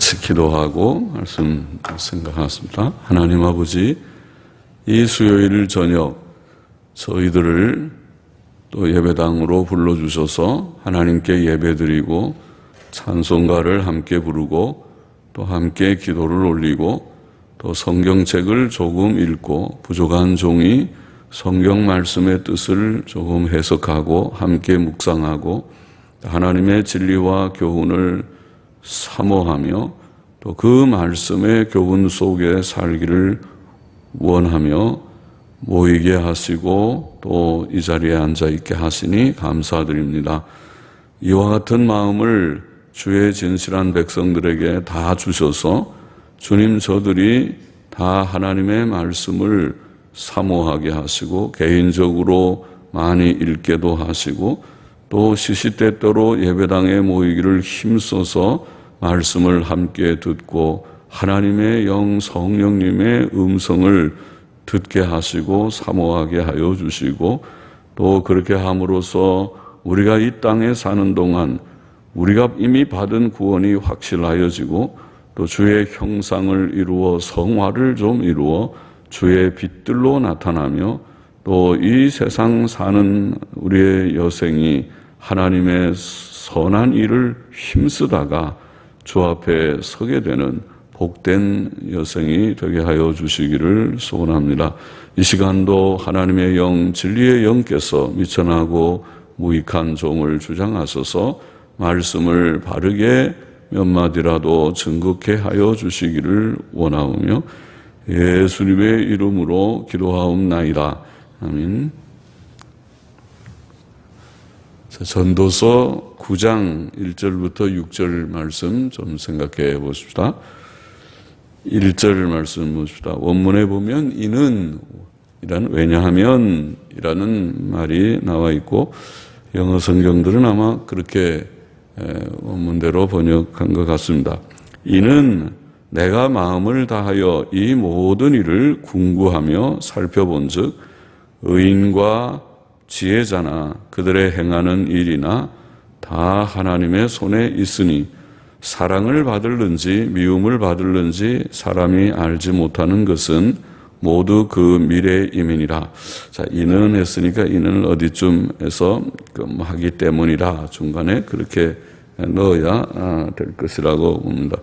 같이 기도하고 말씀 생각하겠습니다. 하나님 아버지, 이 수요일 저녁 저희들을 또 예배당으로 불러주셔서 하나님께 예배드리고 찬송가를 함께 부르고 또 함께 기도를 올리고 또 성경책을 조금 읽고 부족한 종이 성경 말씀의 뜻을 조금 해석하고 함께 묵상하고 하나님의 진리와 교훈을 사모하며 또 그 말씀의 교훈 속에 살기를 원하며 모이게 하시고 또 이 자리에 앉아 있게 하시니 감사드립니다. 이와 같은 마음을 주의 진실한 백성들에게 다 주셔서 주님, 저들이 다 하나님의 말씀을 사모하게 하시고 개인적으로 많이 읽게도 하시고 또 시시때때로 예배당에 모이기를 힘써서 말씀을 함께 듣고 하나님의 영 성령님의 음성을 듣게 하시고 사모하게 하여 주시고 또 그렇게 함으로써 우리가 이 땅에 사는 동안 우리가 이미 받은 구원이 확실하여지고 또 주의 형상을 이루어 성화를 좀 이루어 주의 빛들로 나타나며 또 이 세상 사는 우리의 여생이 하나님의 선한 일을 힘쓰다가 주 앞에 서게 되는 복된 여생이 되게 하여 주시기를 소원합니다. 이 시간도 하나님의 영, 진리의 영께서 미천하고 무익한 종을 주장하셔서 말씀을 바르게 몇 마디라도 증거케 하여 주시기를 원하오며 예수님의 이름으로 기도하옵나이다. 아멘. 전도서 9장 1절부터 6절 말씀 좀 생각해 보십시다. 1절 말씀 보십시다. 원문에 보면 이는 왜냐하면 이라는 말이 나와 있고 영어 성경들은 아마 그렇게 원문대로 번역한 것 같습니다. 이는 내가 마음을 다하여 이 모든 일을 궁구하며 살펴본즉 의인과 지혜자나 그들의 행하는 일이나 다 하나님의 손에 있으니 사랑을 받을는지 미움을 받을는지 사람이 알지 못하는 것은 모두 그 미래임이니라. 자, 이는 했으니까 이는 어디쯤에서 하기 때문이라 중간에 그렇게 넣어야 될 것이라고 봅니다.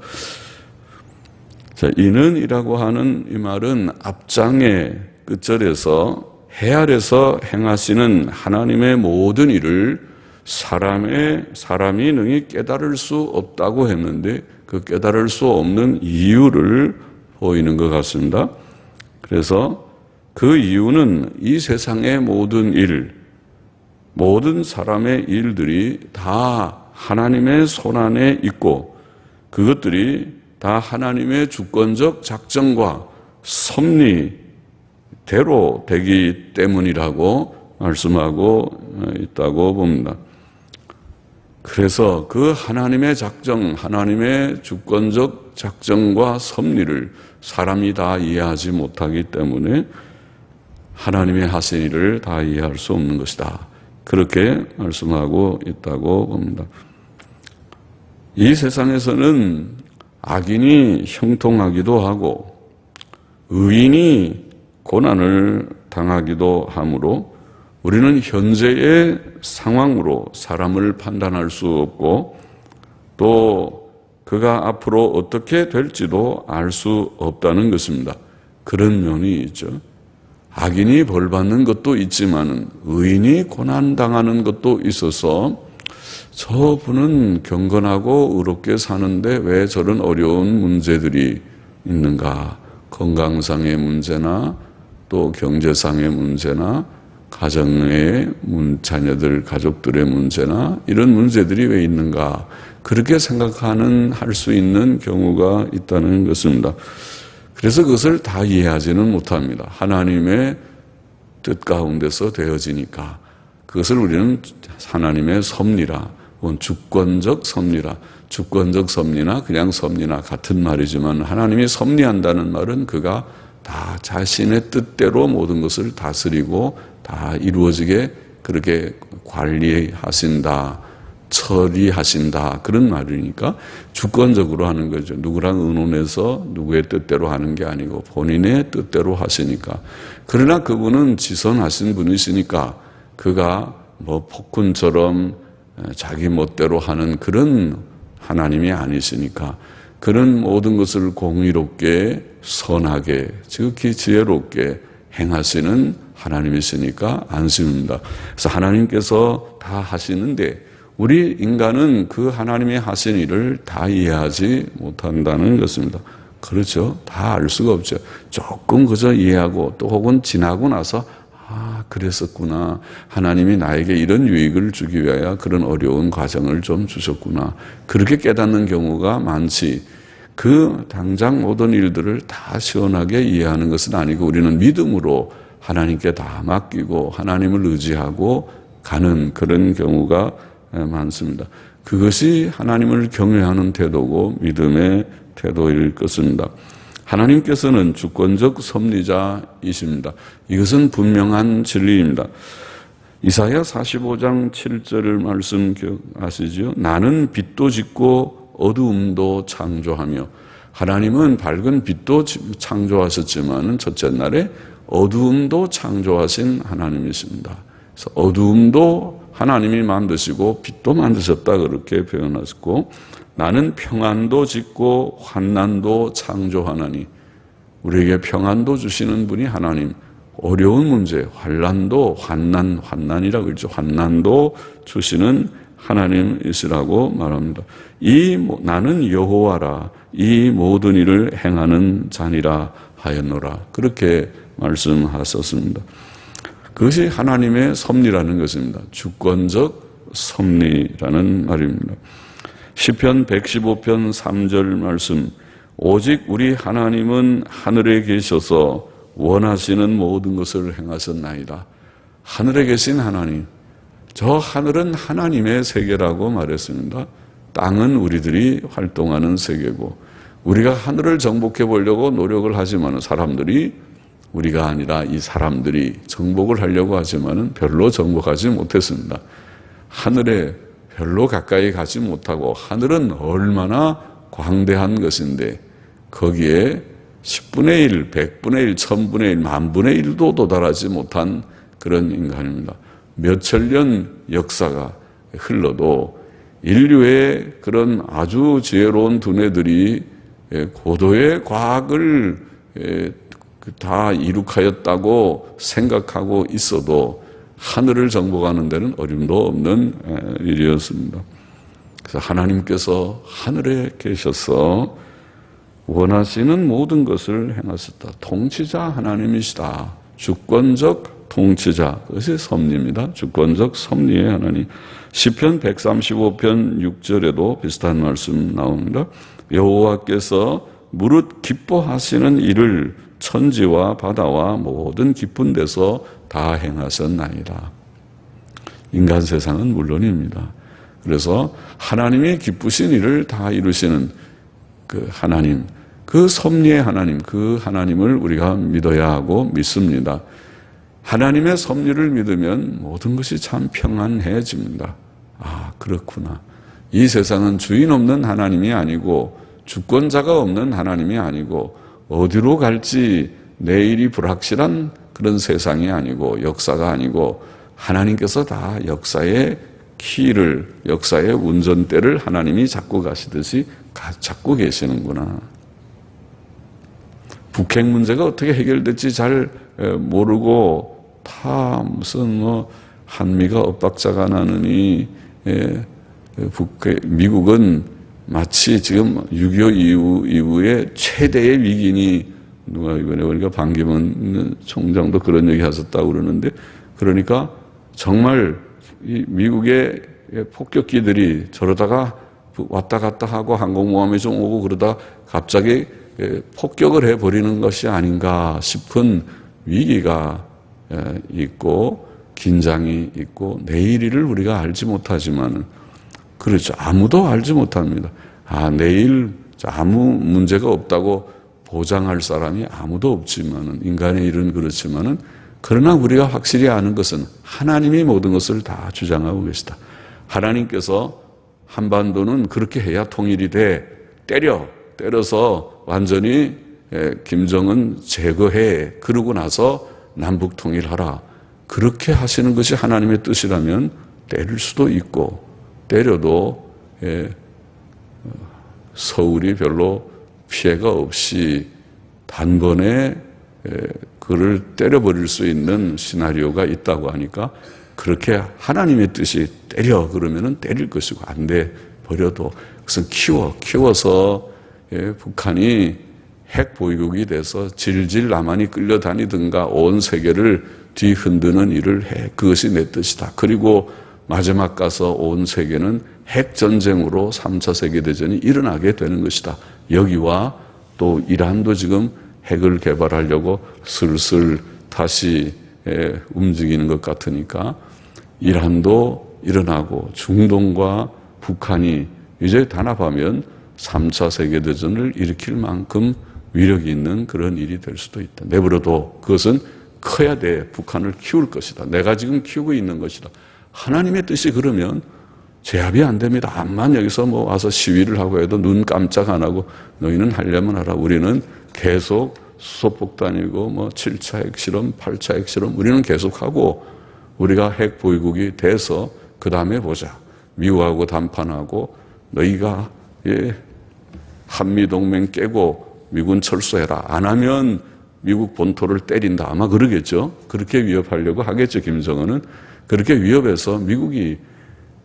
자, 이는이라고 하는 이 말은 앞장의 끝절에서 해 아래서 행하시는 하나님의 모든 일을 사람이 능히 깨달을 수 없다고 했는데 그 깨달을 수 없는 이유를 보이는 것 같습니다. 그래서 그 이유는 이 세상의 모든 일, 모든 사람의 일들이 다 하나님의 손안에 있고 그것들이 다 하나님의 주권적 작정과 섭리 대로 되기 때문이라고 말씀하고 있다고 봅니다. 그래서 그 하나님의 작정, 하나님의 주권적 작정과 섭리를 사람이 다 이해하지 못하기 때문에 하나님의 하신 일을 다 이해할 수 없는 것이다. 그렇게 말씀하고 있다고 봅니다. 이 세상에서는 악인이 형통하기도 하고 의인이 고난을 당하기도 하므로 우리는 현재의 상황으로 사람을 판단할 수 없고 또 그가 앞으로 어떻게 될지도 알 수 없다는 것입니다. 그런 면이 있죠. 악인이 벌받는 것도 있지만 의인이 고난당하는 것도 있어서 저분은 경건하고 의롭게 사는데 왜 저런 어려운 문제들이 있는가. 건강상의 문제나 또 경제상의 문제나 가정의 자녀들, 가족들의 문제나 이런 문제들이 왜 있는가 그렇게 할 수 있는 경우가 있다는 것입니다. 그래서 그것을 다 이해하지는 못합니다. 하나님의 뜻 가운데서 되어지니까 그것을 우리는 하나님의 섭리라, 주권적 섭리라, 주권적 섭리나 그냥 섭리나 같은 말이지만 하나님이 섭리한다는 말은 그가 다 자신의 뜻대로 모든 것을 다스리고 다 이루어지게 그렇게 관리하신다. 처리하신다. 그런 말이니까 주권적으로 하는 거죠. 누구랑 의논해서 누구의 뜻대로 하는 게 아니고 본인의 뜻대로 하시니까. 그러나 그분은 지선하신 분이시니까 그가 뭐 폭군처럼 자기 멋대로 하는 그런 하나님이 아니시니까 그런 모든 것을 공의롭게 선하게 지극히 지혜롭게 행하시는 하나님이시니까 안심입니다. 그래서 하나님께서 다 하시는데 우리 인간은 그 하나님의 하신 일을 다 이해하지 못한다는 것입니다. 그렇죠. 다 알 수가 없죠. 조금 그저 이해하고 또 혹은 지나고 나서 그랬었구나. 하나님이 나에게 이런 유익을 주기 위하여 그런 어려운 과정을 좀 주셨구나. 그렇게 깨닫는 경우가 많지. 그 당장 모든 일들을 다 시원하게 이해하는 것은 아니고 우리는 믿음으로 하나님께 다 맡기고 하나님을 의지하고 가는 그런 경우가 많습니다. 그것이 하나님을 경외하는 태도고 믿음의 태도일 것입니다. 하나님께서는 주권적 섭리자이십니다. 이것은 분명한 진리입니다. 이사야 45장 7절 말씀 기억하시죠? 나는 빛도 짓고 어두움도 창조하며. 하나님은 밝은 빛도 창조하셨지만 첫째 날에 어두움도 창조하신 하나님이십니다. 그래서 어두움도 하나님이 만드시고 빛도 만드셨다 그렇게 표현하셨고 나는 평안도 짓고 환난도 창조하나니. 우리에게 평안도 주시는 분이 하나님, 어려운 문제, 환난이라고 그러죠. 환난도 주시는 하나님이시라고 말합니다. 나는 여호와라 이 모든 일을 행하는 자니라 하였노라. 그렇게 말씀하셨습니다. 그것이 하나님의 섭리라는 것입니다. 주권적 섭리라는 말입니다. 시편 115편 3절 말씀, 오직 우리 하나님은 하늘에 계셔서 원하시는 모든 것을 행하셨나이다. 하늘에 계신 하나님, 저 하늘은 하나님의 세계라고 말했습니다. 땅은 우리들이 활동하는 세계고 우리가 하늘을 정복해 보려고 노력을 하지만 사람들이, 우리가 아니라 이 사람들이 정복을 하려고 하지만 별로 정복하지 못했습니다. 하늘에 별로 가까이 가지 못하고 하늘은 얼마나 광대한 것인데 거기에 10분의 1, 100분의 1, 1000분의 1, 만분의 1도 도달하지 못한 그런 인간입니다. 몇천 년 역사가 흘러도 인류의 그런 아주 지혜로운 두뇌들이 고도의 과학을 다 이룩하였다고 생각하고 있어도 하늘을 정복하는 데는 어림도 없는 일이었습니다. 그래서 하나님께서 하늘에 계셔서 원하시는 모든 것을 행하셨다. 통치자 하나님이시다. 주권적 통치자, 그것이 섭리입니다. 주권적 섭리의 하나님. 시편 135편 6절에도 비슷한 말씀 나옵니다. 여호와께서 무릇 기뻐하시는 일을 천지와 바다와 모든 깊은 데서 다 행하셨나이다. 인간 세상은 물론입니다. 그래서 하나님이 기쁘신 일을 다 이루시는 그 하나님, 그 섭리의 하나님, 그 하나님을 우리가 믿어야 하고 믿습니다. 하나님의 섭리를 믿으면 모든 것이 참 평안해집니다. 그렇구나. 이 세상은 주인 없는 하나님이 아니고 주권자가 없는 하나님이 아니고 어디로 갈지 내일이 불확실한 그런 세상이 아니고 역사가 아니고 하나님께서 다 역사의 키를, 역사의 운전대를 하나님이 잡고 가시듯이 잡고 계시는구나. 북핵 문제가 어떻게 해결될지 잘 모르고 다 무슨 한미가 엇박자가 나느니 미국은 마치 지금 6.25 이후에 최대의 위기니, 누가 이번에 보니까 반기문 총장도 그런 얘기 하셨다고 그러는데, 그러니까 정말 이 미국의 폭격기들이 저러다가 왔다 갔다 하고 항공모함이 좀 오고 그러다 갑자기 폭격을 해버리는 것이 아닌가 싶은 위기가 있고 긴장이 있고 내일을 우리가 알지 못하지만, 그렇죠. 아무도 알지 못합니다. 내일 아무 문제가 없다고 보장할 사람이 아무도 없지만은, 인간의 일은 그렇지만은, 그러나 우리가 확실히 아는 것은 하나님이 모든 것을 다 주장하고 계시다. 하나님께서 한반도는 그렇게 해야 통일이 돼. 때려서 완전히 김정은 제거해. 그러고 나서 남북 통일하라. 그렇게 하시는 것이 하나님의 뜻이라면 때릴 수도 있고, 때려도 서울이 별로 피해가 없이 단번에 그를 때려버릴 수 있는 시나리오가 있다고 하니까, 그렇게 하나님의 뜻이 때려 그러면은 때릴 것이고, 안 돼 버려도 그것은 키워서 북한이 핵 보유국이 돼서 질질 남한이 끌려다니든가 온 세계를 뒤흔드는 일을 해. 그것이 내 뜻이다. 그리고 마지막 가서 온 세계는 핵전쟁으로 3차 세계대전이 일어나게 되는 것이다. 여기와 또 이란도 지금 핵을 개발하려고 슬슬 다시 움직이는 것 같으니까 이란도 일어나고 중동과 북한이 이제 단합하면 3차 세계대전을 일으킬 만큼 위력이 있는 그런 일이 될 수도 있다. 내버려도 그것은 커야 돼. 북한을 키울 것이다. 내가 지금 키우고 있는 것이다. 하나님의 뜻이 그러면 제압이 안 됩니다. 암만 여기서 뭐 와서 시위를 하고 해도 눈 깜짝 안 하고 너희는 하려면 하라. 우리는 계속 수소폭탄이고 뭐 7차 핵실험, 8차 핵실험 우리는 계속하고 우리가 핵 보유국이 돼서 그 다음에 보자. 미국하고 담판하고 너희가 한미동맹 깨고 미군 철수해라. 안 하면 미국 본토를 때린다. 아마 그러겠죠. 그렇게 위협하려고 하겠죠. 김정은은. 그렇게 위협해서 미국이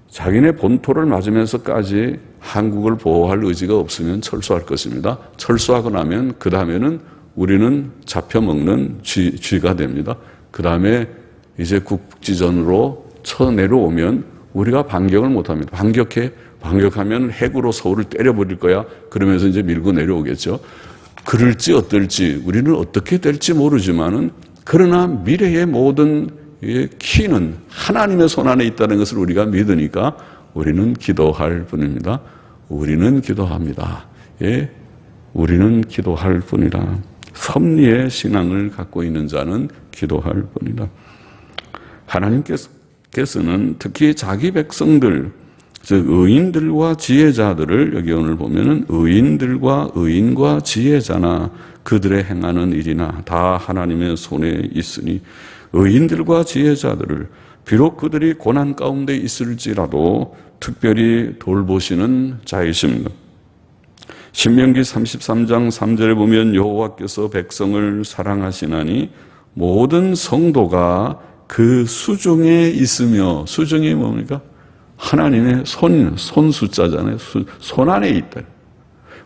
자기네 본토를 맞으면서까지 한국을 보호할 의지가 없으면 철수할 것입니다. 철수하고 나면 그 다음에는 우리는 잡혀먹는 쥐가 됩니다. 그 다음에 이제 국지전으로 쳐내려오면 우리가 반격을 못합니다. 반격하면 핵으로 서울을 때려버릴 거야. 그러면서 이제 밀고 내려오겠죠. 그럴지 어떨지 우리는 어떻게 될지 모르지만은 그러나 미래의 모든 키는 하나님의 손 안에 있다는 것을 우리가 믿으니까 우리는 기도할 뿐입니다. 우리는 기도합니다. 예, 우리는 기도할 뿐이라. 섭리의 신앙을 갖고 있는 자는 기도할 뿐이다. 하나님께서는 특히 자기 백성들, 즉 의인들과 지혜자들을 여기 오늘 보면은 의인과 지혜자나 그들의 행하는 일이나 다 하나님의 손에 있으니 의인들과 지혜자들을 비록 그들이 고난 가운데 있을지라도 특별히 돌보시는 자이십니다. 신명기 33장 3절에 보면 여호와께서 백성을 사랑하시나니 모든 성도가 그 수중에 있으며, 수중이 뭡니까? 하나님의 손 숫자잖아요. 손 안에 있다.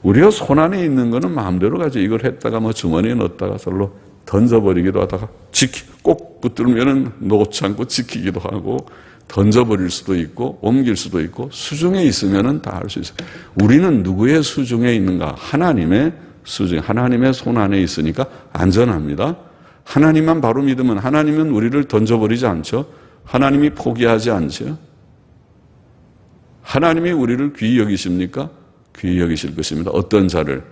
우리가 손 안에 있는 거는 마음대로 가지. 이걸 했다가 뭐 주머니에 넣었다가 절로 던져버리기도 하다가 꼭 붙들면은 놓지 않고 지키기도 하고 던져버릴 수도 있고 옮길 수도 있고 수중에 있으면은 다 할 수 있어요. 우리는 누구의 수중에 있는가? 하나님의 수중, 하나님의 손 안에 있으니까 안전합니다. 하나님만 바로 믿으면 하나님은 우리를 던져버리지 않죠. 하나님이 포기하지 않죠. 하나님이 우리를 귀히 여기십니까? 귀히 여기실 것입니다. 어떤 자를?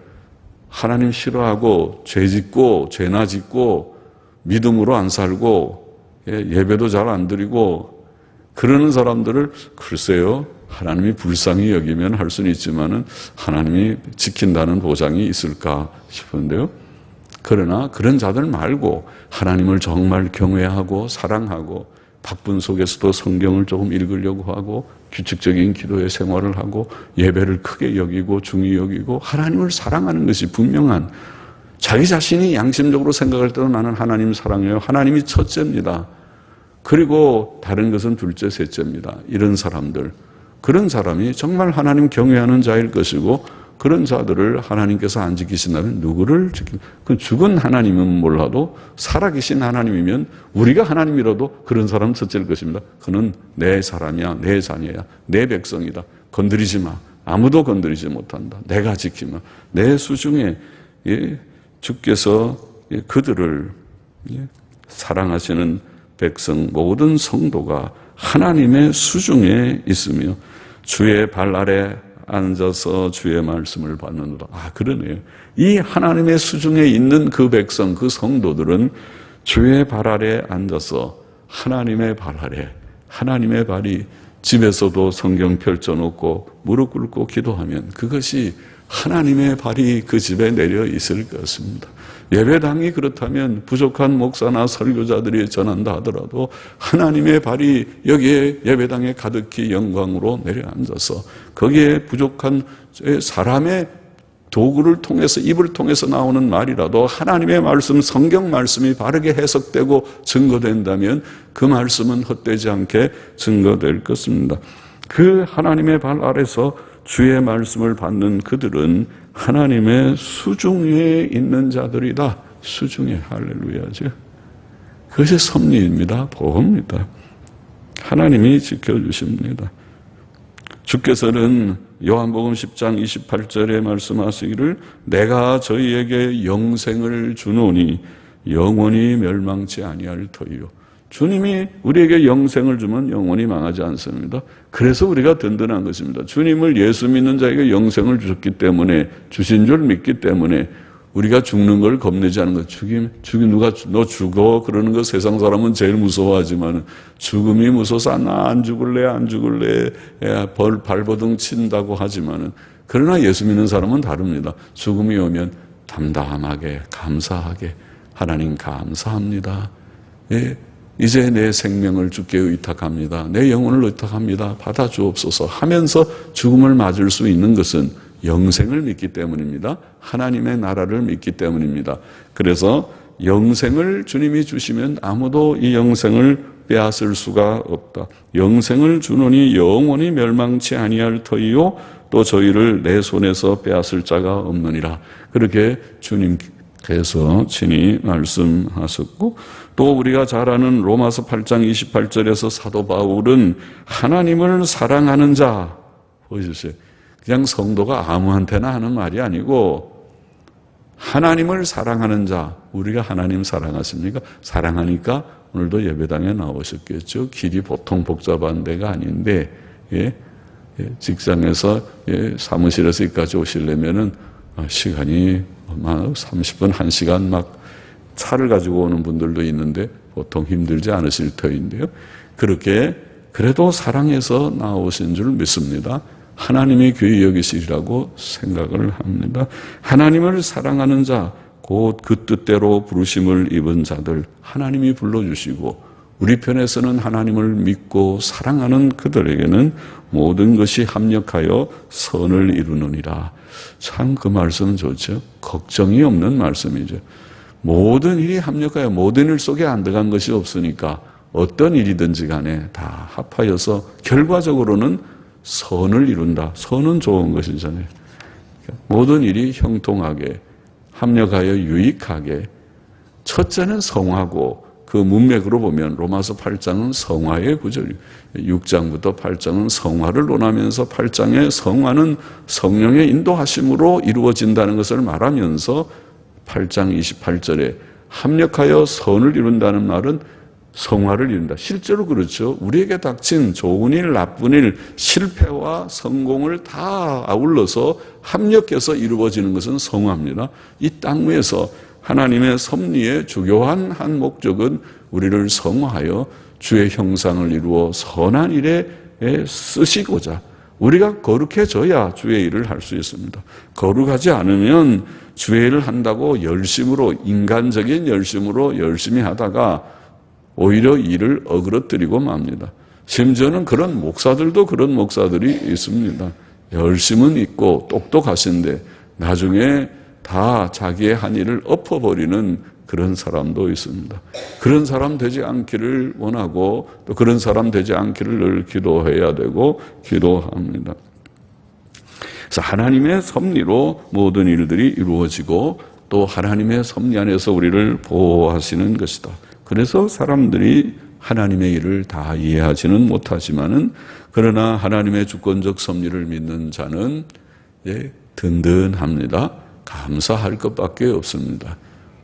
하나님 싫어하고 죄짓고 죄나 짓고 믿음으로 안 살고 예배도 잘 안 드리고 그러는 사람들을 글쎄요, 하나님이 불쌍히 여기면 할 수는 있지만은 하나님이 지킨다는 보장이 있을까 싶은데요. 그러나 그런 자들 말고 하나님을 정말 경외하고 사랑하고 바쁜 속에서도 성경을 조금 읽으려고 하고 규칙적인 기도의 생활을 하고 예배를 크게 여기고 중히 여기고 하나님을 사랑하는 것이 분명한, 자기 자신이 양심적으로 생각할 때는 나는 하나님 사랑해요. 하나님이 첫째입니다. 그리고 다른 것은 둘째, 셋째입니다. 이런 사람들, 그런 사람이 정말 하나님 경외하는 자일 것이고 그런 자들을 하나님께서 안 지키신다면 누구를 지킵니까? 그 죽은 하나님은 몰라도 살아계신 하나님이면 우리가 하나님이라도 그런 사람은 첫째일 것입니다. 그는 내 사람이야, 내 자녀야, 내 백성이다. 건드리지 마. 아무도 건드리지 못한다. 내가 지키마. 내 수중에 주께서 그들을 사랑하시는 백성 모든 성도가 하나님의 수중에 있으며 주의 발 아래 앉아서 주의 말씀을 받는다. 아, 그러네요. 이 하나님의 수중에 있는 그 백성, 그 성도들은 주의 발 아래 앉아서 하나님의 발 아래, 하나님의 발이 집에서도 성경 펼쳐놓고 무릎 꿇고 기도하면 그것이 하나님의 발이 그 집에 내려 있을 것입니다. 예배당이 그렇다면 부족한 목사나 설교자들이 전한다 하더라도 하나님의 발이 여기에 예배당에 가득히 영광으로 내려앉아서 거기에 부족한 사람의 도구를 통해서 입을 통해서 나오는 말이라도 하나님의 말씀, 성경 말씀이 바르게 해석되고 증거된다면 그 말씀은 헛되지 않게 증거될 것입니다. 그 하나님의 발 아래서 주의 말씀을 받는 그들은 하나님의 수중에 있는 자들이다. 수중에, 할렐루야죠. 그것이 섭리입니다. 보호입니다. 하나님이 지켜주십니다. 주께서는 요한복음 10장 28절에 말씀하시기를 내가 저희에게 영생을 주노니 영원히 멸망치 아니할 터이요. 주님이 우리에게 영생을 주면 영원히 망하지 않습니다. 그래서 우리가 든든한 것입니다. 주님을 예수 믿는 자에게 영생을 주셨기 때문에, 주신 줄 믿기 때문에 우리가 죽는 걸 겁내지 않는 것. 누가 너 죽어 그러는 거 세상 사람은 제일 무서워하지만 죽음이 무서워서 나 안 죽을래 발버둥 친다고 하지만은 그러나 예수 믿는 사람은 다릅니다. 죽음이 오면 담담하게 감사하게 하나님 감사합니다. 예. 이제 내 생명을 주께 의탁합니다. 내 영혼을 의탁합니다. 받아주옵소서 하면서 죽음을 맞을 수 있는 것은 영생을 믿기 때문입니다. 하나님의 나라를 믿기 때문입니다. 그래서 영생을 주님이 주시면 아무도 이 영생을 빼앗을 수가 없다. 영생을 주노니 영원히 멸망치 아니할 터이요 또 저희를 내 손에서 빼앗을 자가 없느니라. 그렇게 주님께서 친히 말씀하셨고 또 우리가 잘 아는 로마서 8장 28절에서 사도 바울은 하나님을 사랑하는 자 보여주세요. 그냥 성도가 아무한테나 하는 말이 아니고 하나님을 사랑하는 자, 우리가 하나님 사랑하십니까? 사랑하니까 오늘도 예배당에 나오셨겠죠. 길이 보통 복잡한 데가 아닌데 직장에서 사무실에서 여기까지 오시려면은 시간이 30분, 1시간 막 차를 가지고 오는 분들도 있는데 보통 힘들지 않으실 터인데요. 그렇게 그래도 사랑해서 나오신 줄 믿습니다. 하나님이 귀히 여기시리라고 생각을 합니다. 하나님을 사랑하는 자, 곧 그 뜻대로 부르심을 입은 자들 하나님이 불러주시고 우리 편에서는 하나님을 믿고 사랑하는 그들에게는 모든 것이 합력하여 선을 이루느니라. 참 그 말씀은 좋죠. 걱정이 없는 말씀이죠. 모든 일이 합력하여 모든 일 속에 안 들어간 것이 없으니까 어떤 일이든지 간에 다 합하여서 결과적으로는 선을 이룬다. 선은 좋은 것이잖아요. 모든 일이 형통하게 합력하여 유익하게 첫째는 성화고 그 문맥으로 보면 로마서 8장은 성화의 구절이에요. 6장부터 8장은 성화를 논하면서 8장의 성화는 성령의 인도하심으로 이루어진다는 것을 말하면서 8장 28절에 합력하여 선을 이룬다는 말은 성화를 이룬다. 실제로 그렇죠. 우리에게 닥친 좋은 일, 나쁜 일, 실패와 성공을 다 아울러서 합력해서 이루어지는 것은 성화입니다. 이 땅 위에서 하나님의 섭리의 주요한 한 목적은 우리를 성화하여 주의 형상을 이루어 선한 일에 쓰시고자 우리가 거룩해져야 주의 일을 할 수 있습니다. 거룩하지 않으면 주의 일을 한다고 열심으로 인간적인 열심으로 열심히 하다가 오히려 일을 어그러뜨리고 맙니다. 심지어는 그런 목사들도 그런 목사들이 있습니다. 열심은 있고 똑똑하신데 나중에 다 자기의 한 일을 엎어버리는 그런 사람도 있습니다. 그런 사람 되지 않기를 원하고 또 그런 사람 되지 않기를 늘 기도해야 되고 기도합니다. 그래서 하나님의 섭리로 모든 일들이 이루어지고 또 하나님의 섭리 안에서 우리를 보호하시는 것이다. 그래서 사람들이 하나님의 일을 다 이해하지는 못하지만은 그러나 하나님의 주권적 섭리를 믿는 자는 든든합니다. 감사할 것밖에 없습니다.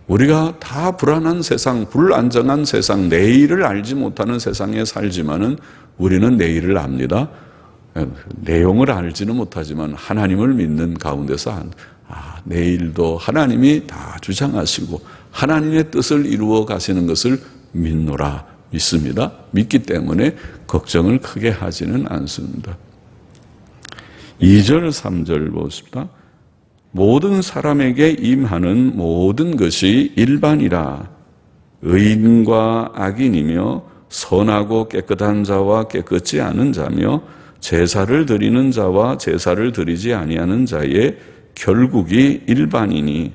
우리가 다 불안한 세상, 불안정한 세상, 내일을 알지 못하는 세상에 살지만은 우리는 내일을 압니다. 내용을 알지는 못하지만 하나님을 믿는 가운데서 내일도 하나님이 다 주장하시고 하나님의 뜻을 이루어 가시는 것을 믿노라, 믿습니다. 믿기 때문에 걱정을 크게 하지는 않습니다. 2절, 3절 보십시다. 모든 사람에게 임하는 모든 것이 일반이라. 의인과 악인이며 선하고 깨끗한 자와 깨끗지 않은 자며 제사를 드리는 자와 제사를 드리지 아니하는 자의 결국이 일반이니.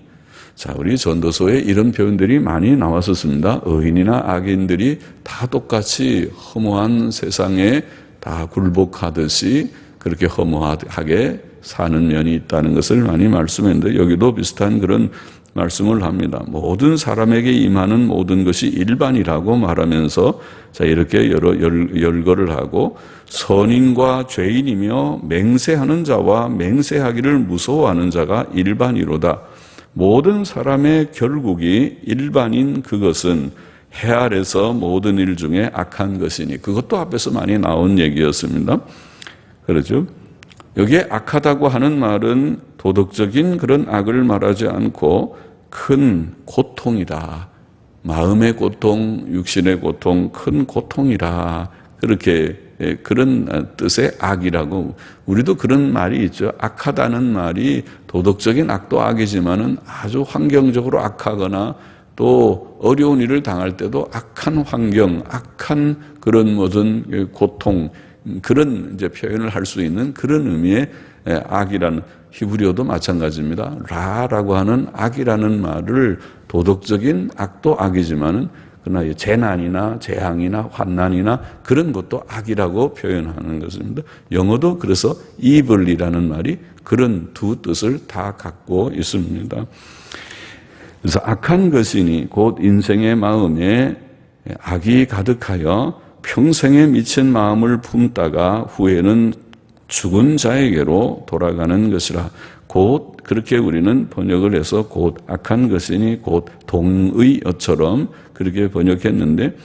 자, 우리 전도서에 이런 표현들이 많이 나왔었습니다. 의인이나 악인들이 다 똑같이 허무한 세상에 다 굴복하듯이 그렇게 허무하게 사는 면이 있다는 것을 많이 말씀했는데, 여기도 비슷한 그런 말씀을 합니다. 모든 사람에게 임하는 모든 것이 일반이라고 말하면서, 자, 이렇게 열거를 하고, 선인과 죄인이며 맹세하는 자와 맹세하기를 무서워하는 자가 일반이로다. 모든 사람의 결국이 일반인 그것은 해 아래서 모든 일 중에 악한 것이니. 그것도 앞에서 많이 나온 얘기였습니다. 그렇죠? 여기에 악하다고 하는 말은 도덕적인 그런 악을 말하지 않고 큰 고통이다. 마음의 고통, 육신의 고통, 큰 고통이라. 그렇게 그런 뜻의 악이라고. 우리도 그런 말이 있죠. 악하다는 말이 도덕적인 악도 악이지만은 아주 환경적으로 악하거나 또 어려운 일을 당할 때도 악한 환경, 악한 그런 모든 고통, 그런 이제 표현을 할 수 있는 그런 의미의 악이라는, 히브리어도 마찬가지입니다. 라라고 하는 악이라는 말을 도덕적인 악도 악이지만은 그러나 재난이나 재앙이나 환난이나 그런 것도 악이라고 표현하는 것입니다. 영어도 그래서 evil이라는 말이 그런 두 뜻을 다 갖고 있습니다. 그래서 악한 것이니 곧 인생의 마음에 악이 가득하여 평생에 미친 마음을 품다가 후에는 죽은 자에게로 돌아가는 것이라. 곧 그렇게 우리는 번역을 해서 곧 악한 것이니 곧 동의어처럼 그렇게 번역했는데,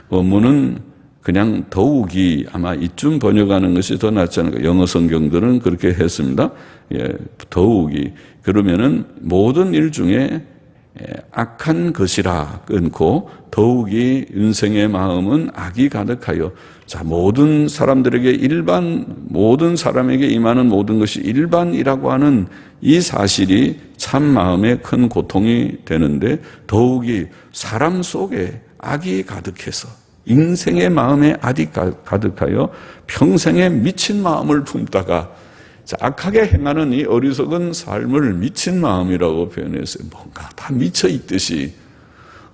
원문은 그냥 더욱이 아마 이쯤 번역하는 것이 더 낫지 않을까. 영어 성경들은 그렇게 했습니다. 예, 더욱이. 그러면은 모든 일 중에 악한 것이라 끊고 더욱이 인생의 마음은 악이 가득하여. 자, 모든 사람들에게 모든 사람에게 임하는 모든 것이 일반이라고 하는 이 사실이 참 마음에 큰 고통이 되는데, 더욱이 사람 속에 악이 가득해서 인생의 마음에 악이 가득하여 평생에 미친 마음을 품다가, 자, 악하게 행하는 이 어리석은 삶을 미친 마음이라고 표현했어요. 뭔가 다 미쳐 있듯이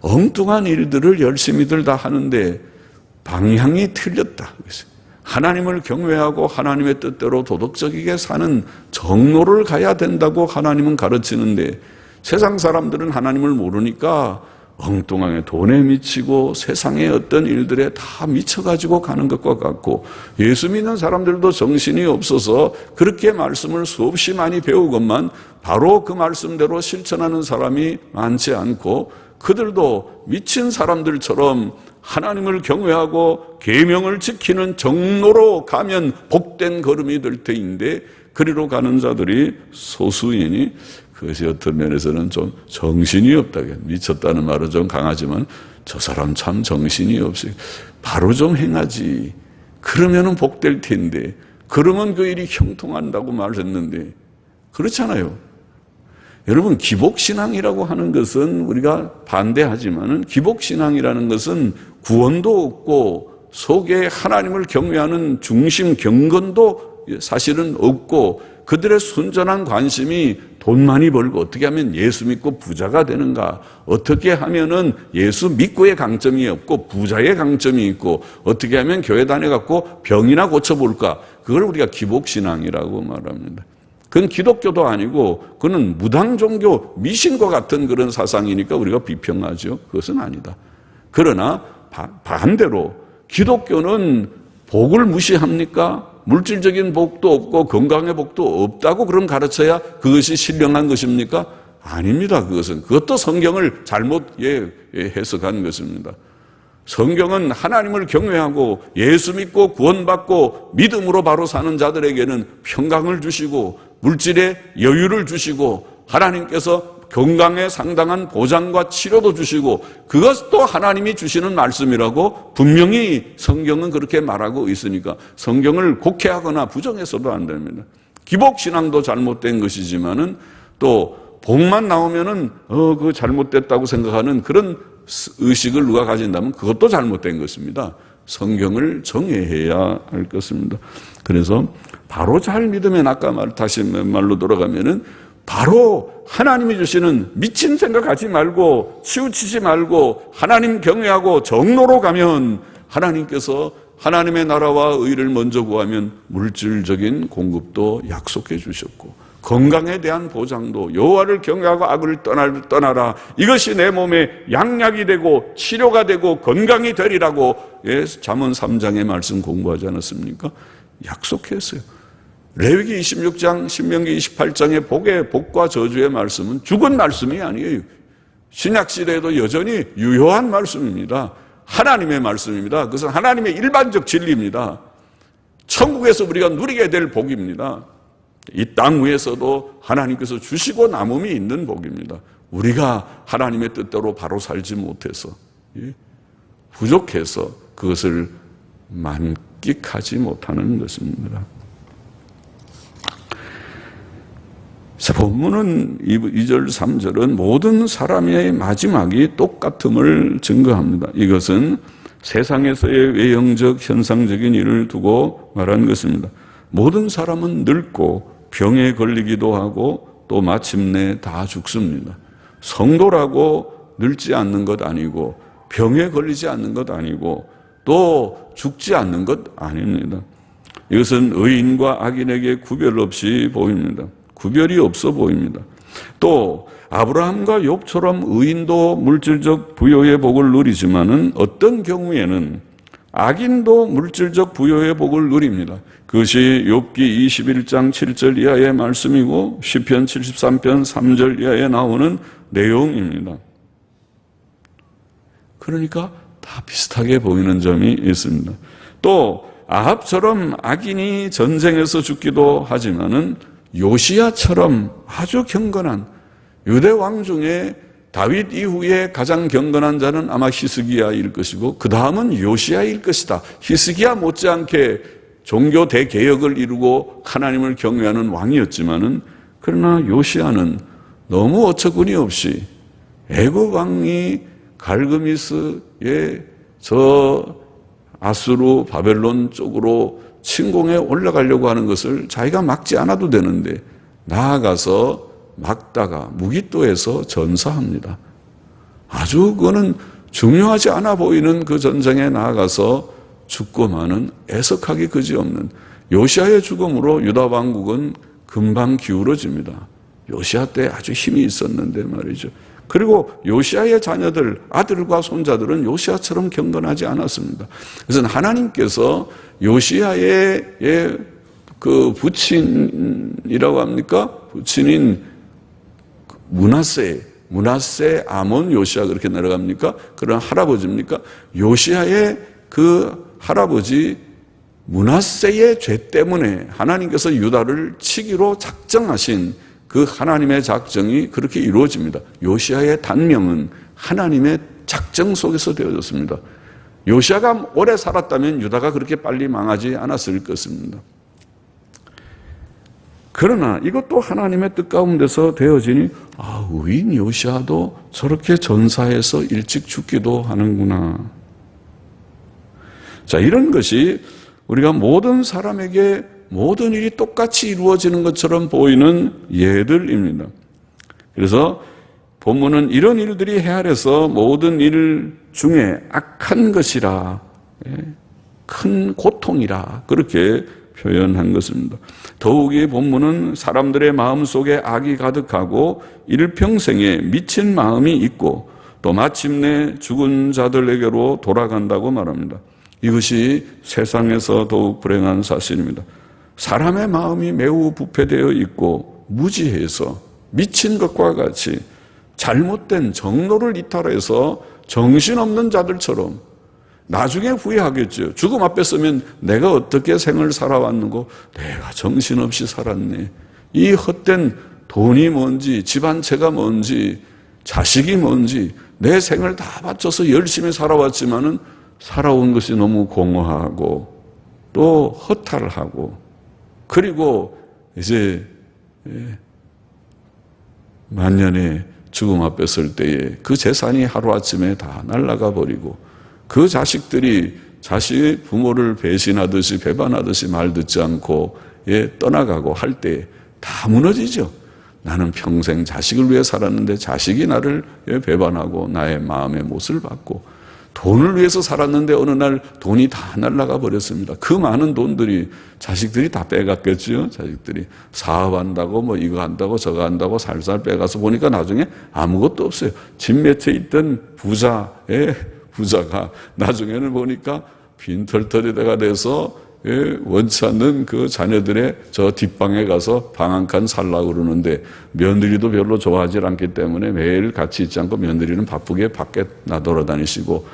엉뚱한 일들을 열심히들 다 하는데 방향이 틀렸다. 하나님을 경외하고 하나님의 뜻대로 도덕적이게 사는 정로를 가야 된다고 하나님은 가르치는데, 세상 사람들은 하나님을 모르니까 엉뚱하게 돈에 미치고 세상의 어떤 일들에 다 미쳐가지고 가는 것과 같고, 예수 믿는 사람들도 정신이 없어서 그렇게 말씀을 수없이 많이 배우건만 바로 그 말씀대로 실천하는 사람이 많지 않고, 그들도 미친 사람들처럼 하나님을 경외하고 계명을 지키는 정로로 가면 복된 걸음이 될 터인데, 그리로 가는 자들이 소수이니 그것이 어떤 면에서는 좀 정신이 없다. 미쳤다는 말은 좀 강하지만 저 사람 참 정신이 없어요. 바로 좀 행하지. 그러면은 복될 텐데, 그러면 그 일이 형통한다고 말했는데 그렇잖아요. 여러분, 기복신앙이라고 하는 것은 우리가 반대하지만은 기복신앙이라는 것은 구원도 없고 속에 하나님을 경외하는 중심 경건도 사실은 없고, 그들의 순전한 관심이 돈 많이 벌고 어떻게 하면 예수 믿고 부자가 되는가, 어떻게 하면은 예수 믿고의 강점이 없고 부자의 강점이 있고, 어떻게 하면 교회 다녀갖고 병이나 고쳐볼까, 그걸 우리가 기복신앙이라고 말합니다. 그건 기독교도 아니고 그는 무당 종교 미신과 같은 그런 사상이니까 우리가 비평하죠. 그것은 아니다. 그러나 반대로 기독교는 복을 무시합니까? 물질적인 복도 없고 건강의 복도 없다고 그럼 가르쳐야 그것이 신령한 것입니까? 아닙니다. 그것도 성경을 잘못 해석한 것입니다. 성경은 하나님을 경외하고 예수 믿고 구원받고 믿음으로 바로 사는 자들에게는 평강을 주시고 물질의 여유를 주시고, 하나님께서 건강에 상당한 보장과 치료도 주시고 그것도 하나님이 주시는 말씀이라고 분명히 성경은 그렇게 말하고 있으니까 성경을 곡해하거나 부정해서도 안 됩니다. 기복신앙도 잘못된 것이지만은 또 복만 나오면은 그거 잘못됐다고 생각하는 그런 의식을 누가 가진다면 그것도 잘못된 것입니다. 성경을 정의해야 할 것입니다. 그래서 바로 잘 믿으면 아까 다시 말로 돌아가면은 바로 하나님이 주시는 미친 생각하지 말고 치우치지 말고 하나님 경외하고 정로로 가면 하나님께서 하나님의 나라와 의를 먼저 구하면 물질적인 공급도 약속해 주셨고 건강에 대한 보장도 여호와를 경외하고 악을 떠나라 이것이 내 몸에 양약이 되고 치료가 되고 건강이 되리라고 잠언 3장의 말씀 공부하지 않았습니까? 약속했어요. 레위기 26장, 신명기 28장의 복과 저주의 말씀은 죽은 말씀이 아니에요. 신약시대에도 여전히 유효한 말씀입니다. 하나님의 말씀입니다. 그것은 하나님의 일반적 진리입니다. 천국에서 우리가 누리게 될 복입니다. 이 땅 위에서도 하나님께서 주시고 남음이 있는 복입니다. 우리가 하나님의 뜻대로 바로 살지 못해서 부족해서 그것을 만끽하지 못하는 것입니다. 본문은 2절 3절은 모든 사람의 마지막이 똑같음을 증거합니다. 이것은 세상에서의 외형적 현상적인 일을 두고 말한 것입니다. 모든 사람은 늙고 병에 걸리기도 하고 또 마침내 다 죽습니다. 성도라고 늙지 않는 것 아니고 병에 걸리지 않는 것 아니고 또 죽지 않는 것 아닙니다. 이것은 의인과 악인에게 구별 없이 보입니다. 구별이 없어 보입니다. 또 아브라함과 욥처럼 의인도 물질적 부여의 복을 누리지만은 어떤 경우에는 악인도 물질적 부여의 복을 누립니다. 그것이 욥기 21장 7절 이하의 말씀이고 시편 73편 3절 이하에 나오는 내용입니다. 그러니까 다 비슷하게 보이는 점이 있습니다. 또 아합처럼 악인이 전쟁에서 죽기도 하지만은 요시야처럼 아주 경건한 유대 왕 중에 다윗 이후에 가장 경건한 자는 아마 히스기야일 것이고 그 다음은 요시야일 것이다. 히스기야 못지않게 종교 대개혁을 이루고 하나님을 경외하는 왕이었지만은 그러나 요시야는 너무 어처구니 없이 애굽 왕이 갈그미스의 저 아수르 바벨론 쪽으로 침공에 올라가려고 하는 것을 자기가 막지 않아도 되는데 나아가서 막다가 무기또에서 전사합니다. 아주 그거는 중요하지 않아 보이는 그 전쟁에 나아가서 죽고 마는 애석하기 그지없는 요시야의 죽음으로 유다 왕국은 금방 기울어집니다. 요시야 때 아주 힘이 있었는데 말이죠. 그리고 요시야의 자녀들, 아들과 손자들은 요시야처럼 경건하지 않았습니다. 그래서 하나님께서 요시야의 그 부친이라고 합니까? 부친인 문하세 아몬 요시야 그렇게 내려갑니까? 그런 할아버지입니까? 요시야의 그 할아버지 문하세의 죄 때문에 하나님께서 유다를 치기로 작정하신 그 하나님의 작정이 그렇게 이루어집니다. 요시야의 단명은 하나님의 작정 속에서 되어졌습니다. 요시야가 오래 살았다면 유다가 그렇게 빨리 망하지 않았을 것입니다. 그러나 이것도 하나님의 뜻 가운데서 되어지니 의인 요시야도 저렇게 전사해서 일찍 죽기도 하는구나. 자, 이런 것이 우리가 모든 사람에게 모든 일이 똑같이 이루어지는 것처럼 보이는 예들입니다. 그래서 본문은 이런 일들이 헤아려서 모든 일 중에 악한 것이라, 큰 고통이라 그렇게 표현한 것입니다. 더욱이 본문은 사람들의 마음속에 악이 가득하고 일평생에 미친 마음이 있고 또 마침내 죽은 자들에게로 돌아간다고 말합니다. 이것이 세상에서 더욱 불행한 사실입니다. 사람의 마음이 매우 부패되어 있고 무지해서 미친 것과 같이 잘못된 정로를 이탈해서 정신없는 자들처럼 나중에 후회하겠죠. 죽음 앞에 서면 내가 어떻게 생을 살아왔는고 내가 정신없이 살았네. 이 헛된 돈이 뭔지, 집안채가 뭔지, 자식이 뭔지, 내 생을 다 바쳐서 열심히 살아왔지만은 살아온 것이 너무 공허하고 또 허탈하고, 그리고 이제 만년에 죽음 앞에 설 때에 그 재산이 하루아침에 다 날아가 버리고, 그 자식들이 자식의 부모를 배신하듯이 배반하듯이 말 듣지 않고 떠나가고 할 때 다 무너지죠. 나는 평생 자식을 위해 살았는데 자식이 나를 배반하고 나의 마음의 못을 받고, 돈을 위해서 살았는데 어느 날 돈이 다 날아가 버렸습니다. 그 많은 돈들이 자식들이 다 빼갔겠죠. 자식들이 사업한다고 뭐 이거 한다고 저거 한다고 살살 빼가서 보니까 나중에 아무것도 없어요. 집 몇 채 있던 부자가 나중에는 보니까 빈털터리가 돼서 원치 않는 그 자녀들의 저 뒷방에 가서 방 한 칸 살라고 그러는데, 며느리도 별로 좋아하지 않기 때문에 매일 같이 있지 않고 며느리는 바쁘게 밖에 나돌아다니시고,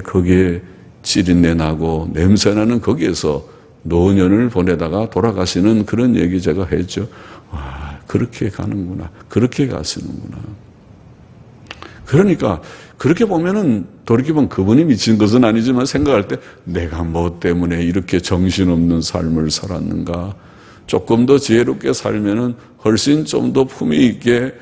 거기에 찌린내 나고 냄새나는 거기에서 노년을 보내다가 돌아가시는 그런 얘기 제가 했죠. 와, 그렇게 가는구나. 그렇게 가시는구나. 그러니까 그렇게 보면은 돌이켜보면 그분이 미친 것은 아니지만 생각할 때 내가 뭐 때문에 이렇게 정신없는 삶을 살았는가. 조금 더 지혜롭게 살면은 훨씬 좀 더 품위 있게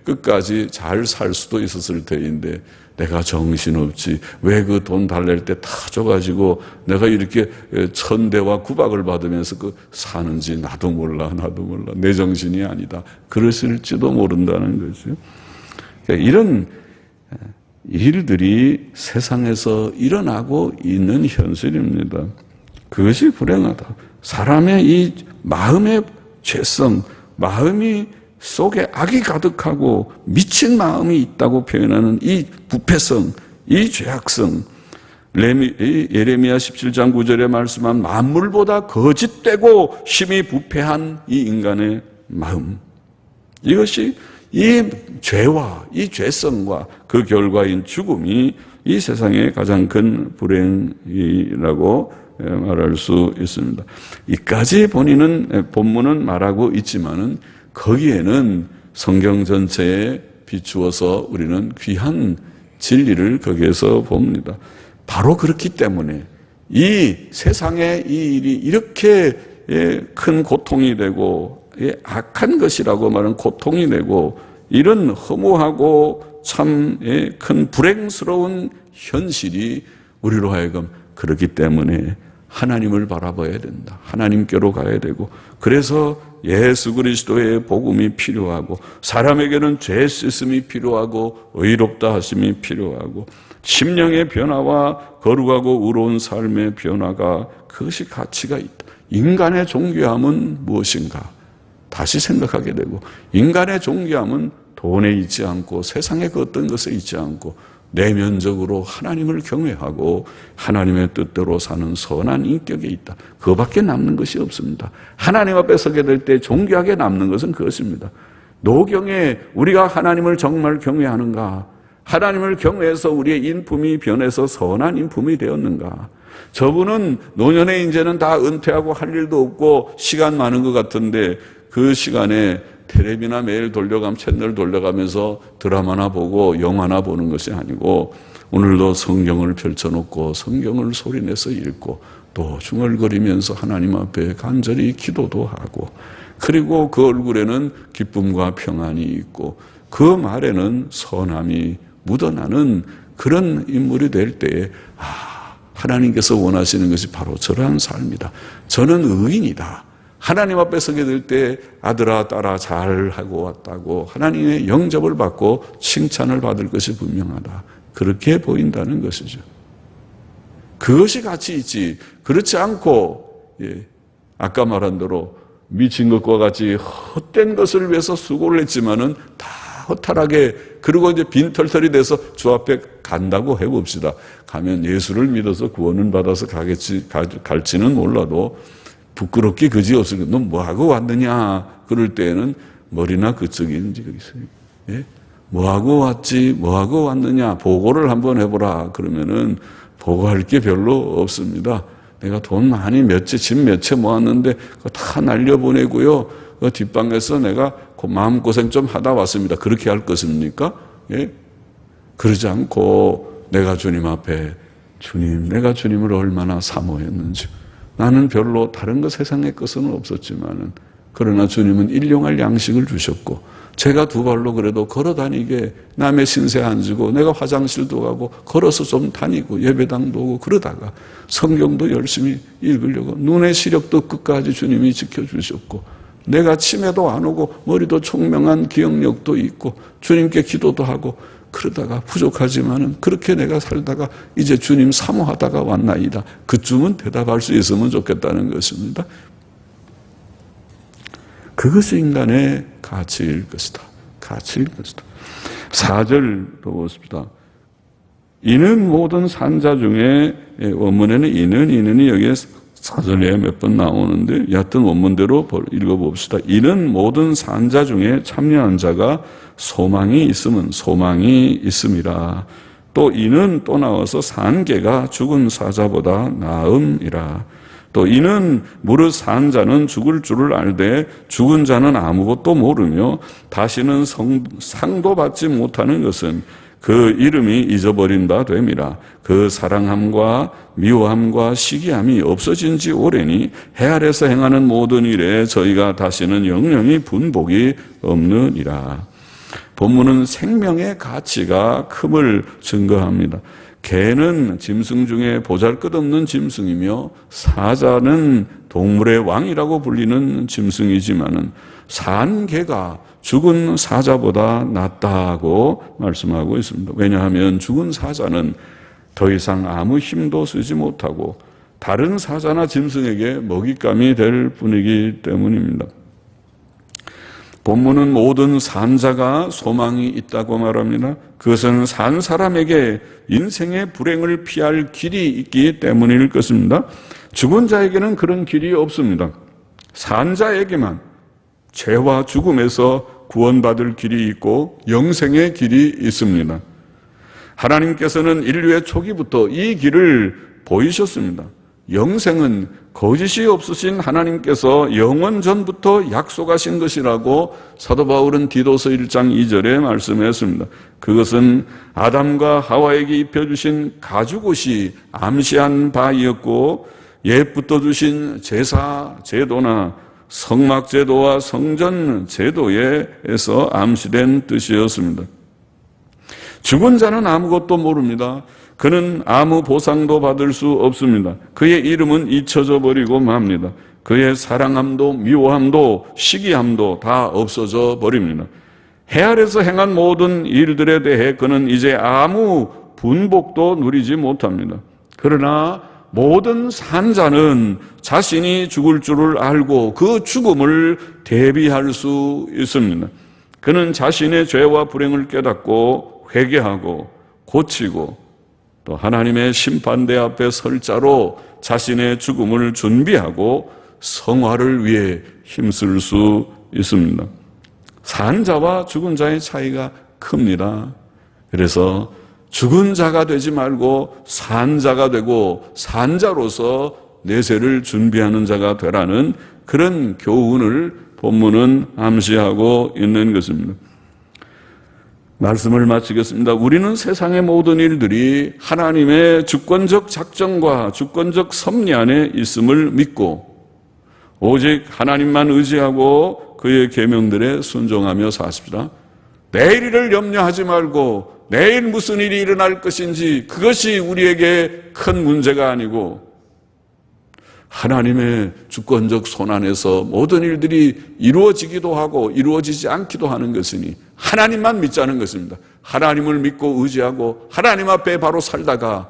끝까지 잘 살 수도 있었을 터인데, 내가 정신없지. 왜 그 돈 달랠 때 다 줘가지고 내가 이렇게 천대와 구박을 받으면서 사는지 나도 몰라. 내 정신이 아니다. 그러실지도 모른다는 거죠. 그러니까 이런 일들이 세상에서 일어나고 있는 현실입니다. 그것이 불행하다. 사람의 이 마음의 죄성, 마음이 속에 악이 가득하고 미친 마음이 있다고 표현하는 이 부패성, 이 죄악성, 예레미야 17장 9절에 말씀한 만물보다 거짓되고 심히 부패한 이 인간의 마음, 이것이 이 죄와 이 죄성과 그 결과인 죽음이 이 세상의 가장 큰 불행이라고 말할 수 있습니다. 이까지 본문은 말하고 있지만은 거기에는 성경 전체에 비추어서 우리는 귀한 진리를 거기에서 봅니다. 바로 그렇기 때문에 이 세상에 이 일이 이렇게 큰 고통이 되고 악한 것이라고 말하는 고통이 되고 이런 허무하고 참 큰 불행스러운 현실이 우리로 하여금 그렇기 때문에 하나님을 바라봐야 된다. 하나님께로 가야 되고, 그래서 예수 그리스도의 복음이 필요하고, 사람에게는 죄 씻음이 필요하고, 의롭다 하심이 필요하고, 심령의 변화와 거룩하고 의로운 삶의 변화가, 그것이 가치가 있다. 인간의 존귀함은 무엇인가? 다시 생각하게 되고, 인간의 존귀함은 돈에 있지 않고 세상의 그 어떤 것에 있지 않고 내면적으로 하나님을 경외하고 하나님의 뜻대로 사는 선한 인격에 있다. 그거밖에 남는 것이 없습니다. 하나님 앞에 서게 될 때 존귀하게 남는 것은 그것입니다. 노경에 우리가 하나님을 정말 경외하는가? 하나님을 경외해서 우리의 인품이 변해서 선한 인품이 되었는가? 저분은 노년에 이제는 다 은퇴하고 할 일도 없고 시간 많은 것 같은데, 그 시간에 텔레비나 매일 채널 돌려가면서 드라마나 보고 영화나 보는 것이 아니고, 오늘도 성경을 펼쳐놓고 성경을 소리내서 읽고 또 중얼거리면서 하나님 앞에 간절히 기도도 하고, 그리고 그 얼굴에는 기쁨과 평안이 있고 그 말에는 선함이 묻어나는 그런 인물이 될 때에, 하나님께서 원하시는 것이 바로 저러한 삶이다. 저는 의인이다. 하나님 앞에 서게 될 때 아들아 딸아 잘하고 왔다고 하나님의 영접을 받고 칭찬을 받을 것이 분명하다. 그렇게 보인다는 것이죠. 그것이 가치 있지. 그렇지 않고 아까 말한 대로 미친 것과 같이 헛된 것을 위해서 수고를 했지만은 다 허탈하게, 그리고 이제 빈털털이 돼서 주 앞에 간다고 해봅시다. 가면 예수를 믿어서 구원을 받아서 갈지는 몰라도 부끄럽게 그지없을 거. 너 뭐하고 왔느냐? 그럴 때에는 머리나 그쪽인지 있어요. 뭐하고 왔지? 뭐하고 왔느냐? 보고를 한번 해보라. 그러면은 보고할 게 별로 없습니다. 내가 돈 많이 집 몇 채 모았는데 그거 다 날려보내고요. 그 뒷방에서 내가 마음고생 좀 하다 왔습니다. 그렇게 할 것입니까? 예? 그러지 않고 내가 주님 앞에 주님, 내가 주님을 얼마나 사모했는지. 나는 별로 다른 거 세상의 것은 없었지만은 그러나 주님은 일용할 양식을 주셨고 제가 두 발로 그래도 걸어 다니게 남의 신세 안 지고 내가 화장실도 가고 걸어서 좀 다니고 예배당도 오고 그러다가 성경도 열심히 읽으려고 눈의 시력도 끝까지 주님이 지켜주셨고 내가 치매도 안 오고 머리도 총명한 기억력도 있고 주님께 기도도 하고 그러다가 부족하지만은 그렇게 내가 살다가 이제 주님 사모하다가 왔나이다. 그쯤은 대답할 수 있으면 좋겠다는 것입니다. 그것이 인간의 가치일 것이다. 가치일 것이다. 4절 보겠습니다. 이는 모든 산자 중에 원문에는 이는이 여기에 4절에 몇 번 나오는데 얕은 원문대로 읽어봅시다. 이는 모든 산자 중에 참여한 자가 소망이 있으면 소망이 있음이라. 또 이는 또 나와서 산개가 죽은 사자보다 나음이라. 또 이는 무릇 산 자는 죽을 줄을 알되 죽은 자는 아무것도 모르며 다시는 상도 받지 못하는 것은 그 이름이 잊어버린 바 됨이라. 그 사랑함과 미워함과 시기함이 없어진 지 오래니 해 아래서 행하는 모든 일에 저희가 다시는 영영이 분복이 없느니라. 본문은 생명의 가치가 큼을 증거합니다. 개는 짐승 중에 보잘것없는 짐승이며 사자는 동물의 왕이라고 불리는 짐승이지만은 산 개가 죽은 사자보다 낫다고 말씀하고 있습니다. 왜냐하면 죽은 사자는 더 이상 아무 힘도 쓰지 못하고 다른 사자나 짐승에게 먹잇감이 될 뿐이기 때문입니다. 본문은 모든 산자가 소망이 있다고 말합니다. 그것은 산 사람에게 인생의 불행을 피할 길이 있기 때문일 것입니다. 죽은 자에게는 그런 길이 없습니다. 산 자에게만 죄와 죽음에서 구원받을 길이 있고 영생의 길이 있습니다. 하나님께서는 인류의 초기부터 이 길을 보이셨습니다. 영생은 거짓이 없으신 하나님께서 영원 전부터 약속하신 것이라고 사도 바울은 디도서 1장 2절에 말씀했습니다. 그것은 아담과 하와에게 입혀주신 가죽옷이 암시한 바이었고 옛부터 주신 제사 제도나 성막 제도와 성전 제도에서 암시된 뜻이었습니다. 죽은 자는 아무것도 모릅니다. 그는 아무 보상도 받을 수 없습니다. 그의 이름은 잊혀져 버리고 맙니다. 그의 사랑함도 미워함도 시기함도 다 없어져 버립니다. 해 아래서 행한 모든 일들에 대해 그는 이제 아무 분복도 누리지 못합니다. 그러나 모든 산자는 자신이 죽을 줄을 알고 그 죽음을 대비할 수 있습니다. 그는 자신의 죄와 불행을 깨닫고 회개하고 고치고 또 하나님의 심판대 앞에 설 자로 자신의 죽음을 준비하고 성화를 위해 힘쓸 수 있습니다. 산 자와 죽은 자의 차이가 큽니다. 그래서 죽은 자가 되지 말고 산 자가 되고 산자로서 내세를 준비하는 자가 되라는 그런 교훈을 본문은 암시하고 있는 것입니다. 말씀을 마치겠습니다. 우리는 세상의 모든 일들이 하나님의 주권적 작정과 주권적 섭리 안에 있음을 믿고 오직 하나님만 의지하고 그의 계명들에 순종하며 사십시다. 내일을 염려하지 말고 내일 무슨 일이 일어날 것인지 그것이 우리에게 큰 문제가 아니고 하나님의 주권적 손 안에서 모든 일들이 이루어지기도 하고 이루어지지 않기도 하는 것이니 하나님만 믿자는 것입니다. 하나님을 믿고 의지하고 하나님 앞에 바로 살다가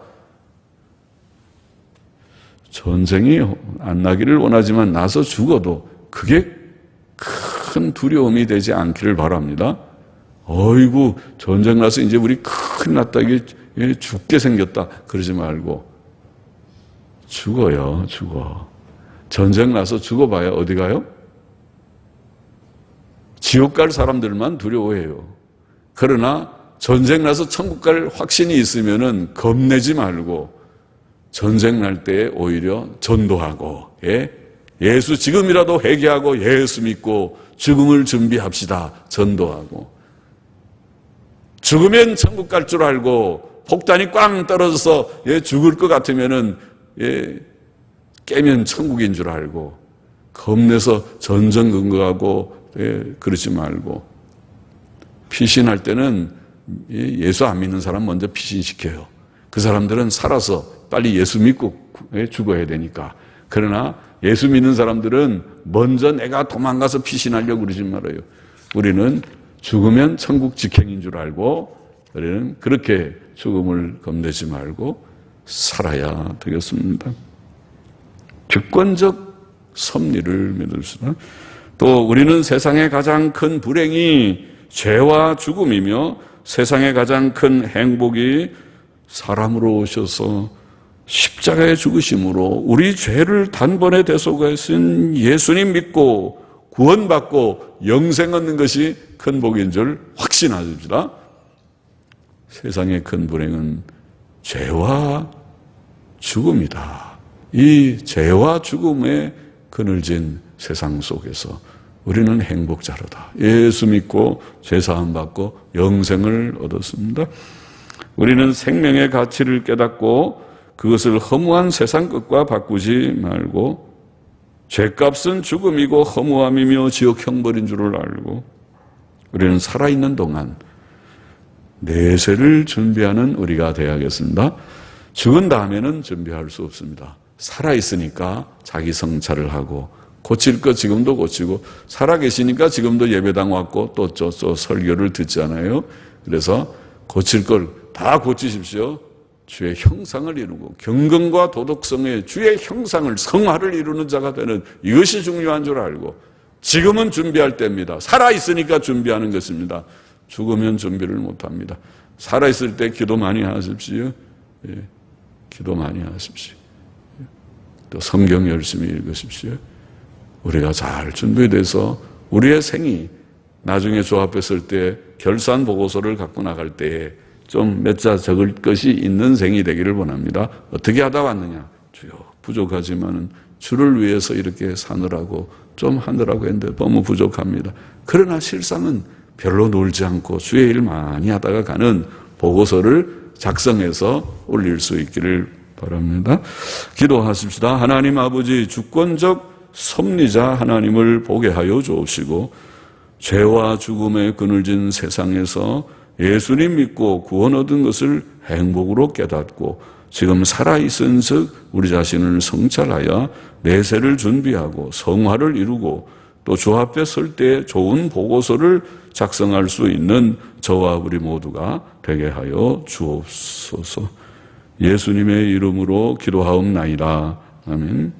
전쟁이 안 나기를 원하지만 나서 죽어도 그게 큰 두려움이 되지 않기를 바랍니다. 어이구 전쟁 나서 이제 우리 큰일 났다 이게 죽게 생겼다 그러지 말고 죽어요. 죽어. 전쟁 나서 죽어봐야 어디 가요? 지옥 갈 사람들만 두려워해요. 그러나 전쟁 나서 천국 갈 확신이 있으면은 겁내지 말고 전쟁 날 때에 오히려 전도하고 예수 지금이라도 회개하고 예수 믿고 죽음을 준비합시다. 전도하고. 죽으면 천국 갈 줄 알고 폭탄이 꽝 떨어져서 죽을 것 같으면은 깨면 천국인 줄 알고 겁내서 전전긍긍하고 그러지 말고 피신할 때는 예수 안 믿는 사람 먼저 피신시켜요. 그 사람들은 살아서 빨리 예수 믿고 죽어야 되니까. 그러나 예수 믿는 사람들은 먼저 내가 도망가서 피신하려고 그러지 말아요. 우리는 죽으면 천국 직행인 줄 알고 우리는 그렇게 죽음을 겁내지 말고 살아야 되겠습니다. 주권적 섭리를 믿읍시다. 또 우리는 세상의 가장 큰 불행이 죄와 죽음이며 세상의 가장 큰 행복이 사람으로 오셔서 십자가에 죽으심으로 우리 죄를 단번에 대속하신 예수님 믿고 구원받고 영생 얻는 것이 큰 복인 줄 확신하십시다. 세상의 큰 불행은 죄와 죽음이다. 이 죄와 죽음에 그늘진 세상 속에서 우리는 행복자로다. 예수 믿고 죄사함 받고 영생을 얻었습니다. 우리는 생명의 가치를 깨닫고 그것을 허무한 세상 것과 바꾸지 말고 죄값은 죽음이고 허무함이며 지옥 형벌인 줄을 알고 우리는 살아있는 동안 내세를 준비하는 우리가 되어야겠습니다. 죽은 다음에는 준비할 수 없습니다. 살아있으니까 자기 성찰을 하고 고칠 것 지금도 고치고 살아계시니까 지금도 예배당 왔고 또 설교를 듣잖아요. 그래서 고칠 걸 다 고치십시오. 주의 형상을 이루고 경건과 도덕성의 주의 형상을 성화를 이루는 자가 되는 이것이 중요한 줄 알고 지금은 준비할 때입니다. 살아있으니까 준비하는 것입니다. 죽으면 준비를 못합니다. 살아있을 때 기도 많이 하십시오. 기도 많이 하십시오. 또 성경 열심히 읽으십시오. 우리가 잘 준비돼서 우리의 생이 나중에 주 앞에 설 때 결산 보고서를 갖고 나갈 때에 좀 몇 자 적을 것이 있는 생이 되기를 원합니다. 어떻게 하다 왔느냐? 주여 부족하지만은 주를 위해서 이렇게 사느라고 좀 하느라고 했는데 너무 부족합니다. 그러나 실상은 별로 놀지 않고 주의 일 많이 하다가 가는 보고서를 작성해서 올릴 수 있기를 바랍니다. 기도하십시다. 하나님 아버지 주권적 섭리자 하나님을 보게 하여 주옵시고 죄와 죽음에 그늘진 세상에서 예수님 믿고 구원 얻은 것을 행복으로 깨닫고 지금 살아있은즉 우리 자신을 성찰하여 내세를 준비하고 성화를 이루고 또 주 앞에 설 때 좋은 보고서를 작성할 수 있는 저와 우리 모두가 되게 하여 주옵소서. 예수님의 이름으로 기도하옵나이다. 아멘.